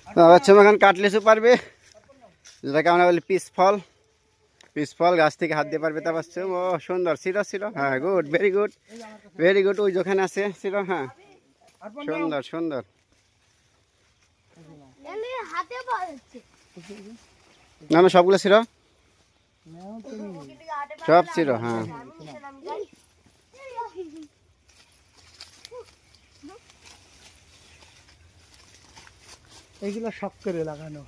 বাচ্চা এখন কাটলেসও পারবে, যেটাকে আমরা বলি পিস ফল গাছ থেকে হাত দিয়ে পারবে। তা পাচ্ছ ও সুন্দর ছিল। হ্যাঁ গুড, ভেরি গুড। ওই যেখানে আছে ছিল। হ্যাঁ সুন্দর। না সবগুলো ছিল, সব ছিল। হ্যাঁ এইগুলো শখ করে লাগানো।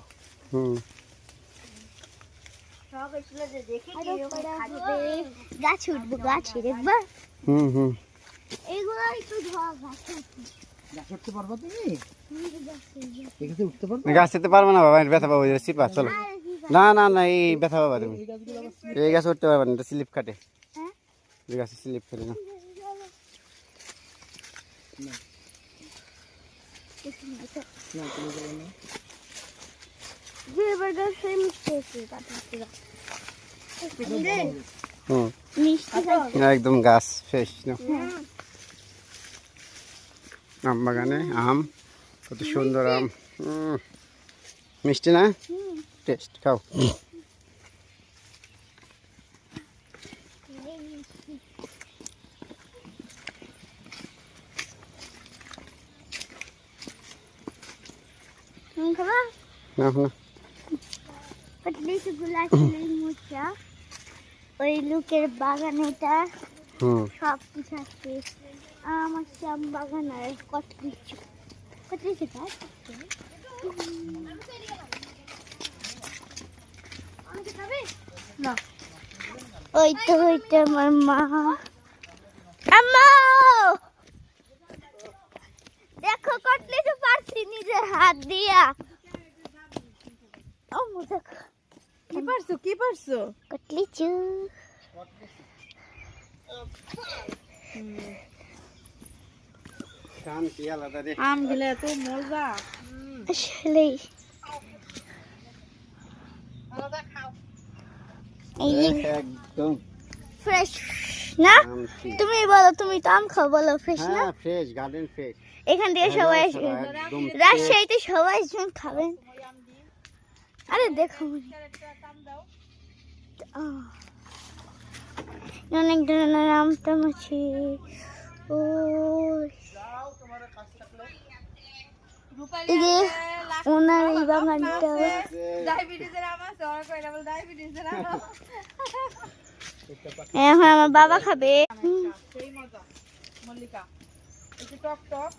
গাছ উঠবো, গাছে দেখবা। গাছ উঠতে পারবে না বাবা, ব্যথা পাবো। চিপা চলো। না এই ব্যথা পাবা তুমি, এই গাছ উঠতে পারবে না, স্লিপ কাটে। এই গাছে স্লিপ কাটে না। একদম গাছ ফ্রেশ। আম বাগানে আম, কত সুন্দর আম, মিষ্টি না? টেস্ট খাও। ওই লোকের বাগান এটা, সব কিছু আছে। আমার আম বাগান আর কত কিছু গাছ। ওইটা আমার মা। আম্মা দেখো কটলিচু পারছি নিজের হাত দিয়া। দেখো কি পারছো কটলিচু। আম গেলে এত মজা আসলে। একদম ফ্রেশ না? তুমি বলো, তুমি তো আম খাও, বলো ফ্রেশ না? Fresh, garden fresh. এখান থেকে সবাই রাজশাহীতে সবাই খাবেন। আরে দেখো অনেক ধরনের আম টাম আছে। ওনার এই বাগানটা এখন আমার বাবা খাবে। মল্লিকা টক টক